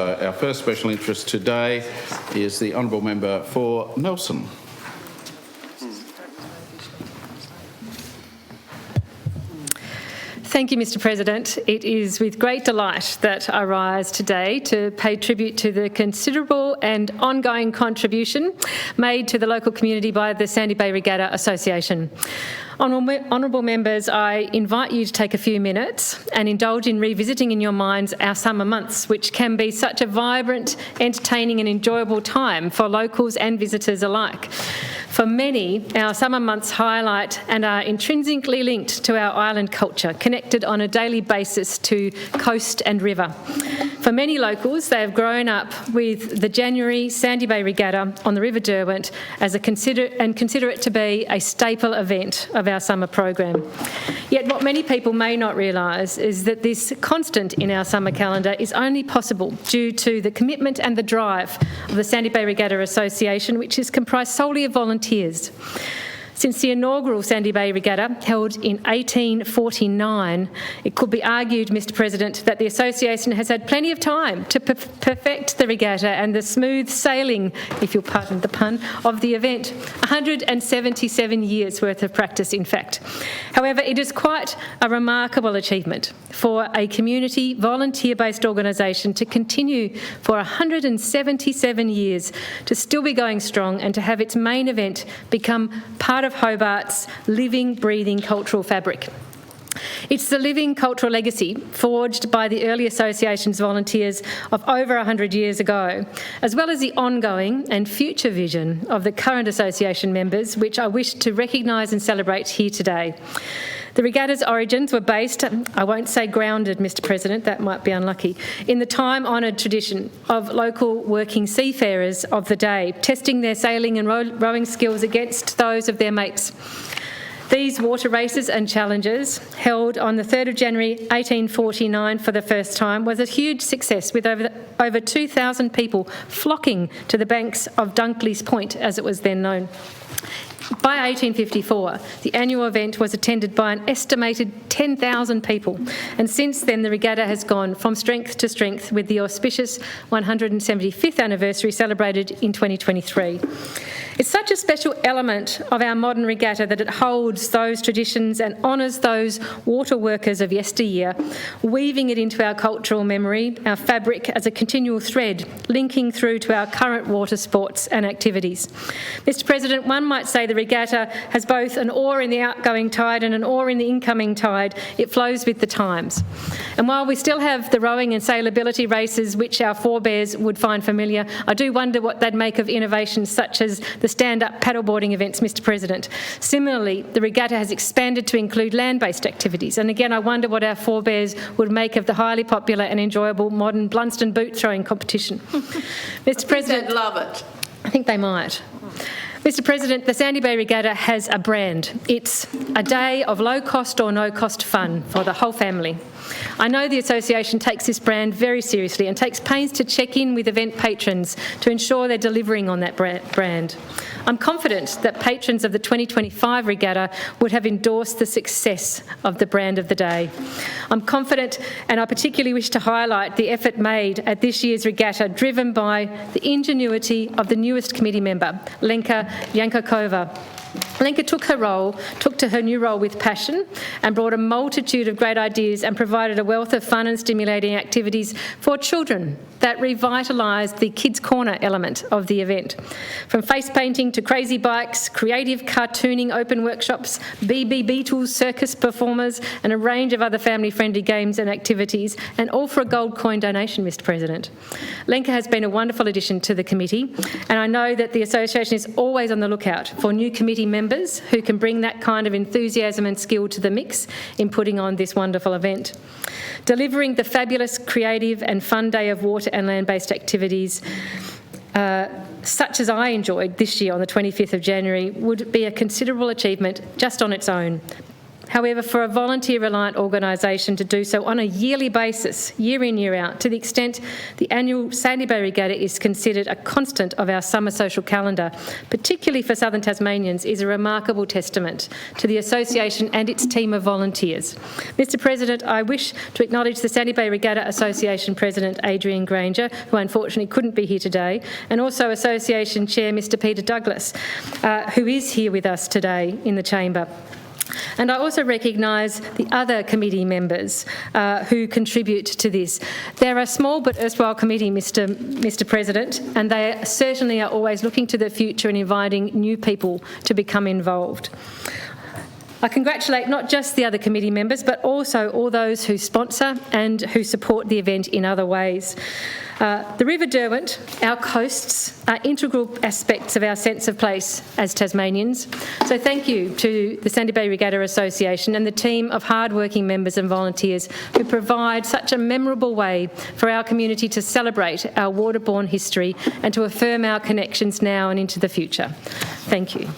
Our first special interest today is the Honourable Member for Nelson. Thank you, Mr President. It is with great delight that I rise today to pay tribute to the considerable and ongoing contribution made to the local community by the Sandy Bay Regatta Association. Honourable members, I invite you to take a few minutes and indulge in revisiting in your minds our summer months, which can be such a vibrant, entertaining and enjoyable time for locals and visitors alike. For many, our summer months highlight and are intrinsically linked to our island culture, connected on a daily basis to coast and river. For many locals, they have grown up with the January Sandy Bay Regatta on the River Derwent as consider it to be a staple event of our summer program. Yet what many people may not realise is that this constant in our summer calendar is only possible due to the commitment and the drive of the Sandy Bay Regatta Association, which is comprised solely of volunteers. Since the inaugural Sandy Bay Regatta, held in 1849, it could be argued, Mr President, that the Association has had plenty of time to perfect the regatta and the smooth sailing, if you'll pardon the pun, of the event. 177 years' worth of practice, in fact. However, it is quite a remarkable achievement for a community volunteer-based organisation to continue for 177 years, to still be going strong and to have its main event become part of Hobart's living, breathing cultural fabric. It's the living cultural legacy forged by the early association's volunteers of over 100 years ago, as well as the ongoing and future vision of the current association members, which I wish to recognise and celebrate here today. The regatta's origins were based, I won't say grounded, Mr President, that might be unlucky, in the time-honoured tradition of local working seafarers of the day, testing their sailing and rowing skills against those of their mates. These water races and challenges, held on the 3rd of January 1849 for the first time, was a huge success, with over 2,000 people flocking to the banks of Dunkley's Point, as it was then known. By 1854, the annual event was attended by an estimated 10,000 people, and since then the regatta has gone from strength to strength, with the auspicious 175th anniversary celebrated in 2023. It's such a special element of our modern regatta that it holds those traditions and honours those water workers of yesteryear, weaving it into our cultural memory, our fabric, as a continual thread linking through to our current water sports and activities. Mr President, one might say the regatta has both an oar in the outgoing tide and an oar in the incoming tide. It flows with the times. And while we still have the rowing and sailability races, which our forebears would find familiar, I do wonder what they'd make of innovations such as the stand-up paddleboarding events, Mr President. Similarly, the regatta has expanded to include land-based activities, and again I wonder what our forebears would make of the highly popular and enjoyable modern Blunston boot throwing competition. Mr President, they'd love it. I think they might. Mr President, the Sandy Bay Regatta has a brand. It's a day of low-cost or no-cost fun for the whole family. I know the association takes this brand very seriously and takes pains to check in with event patrons to ensure they're delivering on that brand. I'm confident that patrons of the 2025 regatta would have endorsed the success of the brand of the day. I'm confident, and I particularly wish to highlight the effort made at this year's regatta, driven by the ingenuity of the newest committee member, Lenka Yankokova. Lenka took to her new role with passion and brought a multitude of great ideas and provided a wealth of fun and stimulating activities for children that revitalised the Kids Corner element of the event. From face painting to crazy bikes, creative cartooning open workshops, BB Beatles circus performers and a range of other family-friendly games and activities, and all for a gold coin donation, Mr President. Lenka has been a wonderful addition to the committee, and I know that the association is always on the lookout for new committee members who can bring that kind of enthusiasm and skill to the mix in putting on this wonderful event. Delivering the fabulous, creative and fun day of water and land-based activities such as I enjoyed this year on the 25th of January would be a considerable achievement just on its own. However, for a volunteer-reliant organisation to do so on a yearly basis, year in, year out, to the extent the annual Sandy Bay Regatta is considered a constant of our summer social calendar, particularly for Southern Tasmanians, is a remarkable testament to the association and its team of volunteers. Mr President, I wish to acknowledge the Sandy Bay Regatta Association President Adrian Granger, who unfortunately couldn't be here today, and also Association Chair Mr Peter Douglas, who is here with us today in the chamber. And I also recognise the other committee members who contribute to this. They're a small but erstwhile committee, Mr President, and they certainly are always looking to the future and inviting new people to become involved. I congratulate not just the other committee members, but also all those who sponsor and who support the event in other ways. The River Derwent, our coasts, are integral aspects of our sense of place as Tasmanians. So thank you to the Sandy Bay Regatta Association and the team of hard-working members and volunteers who provide such a memorable way for our community to celebrate our waterborne history and to affirm our connections now and into the future. Thank you.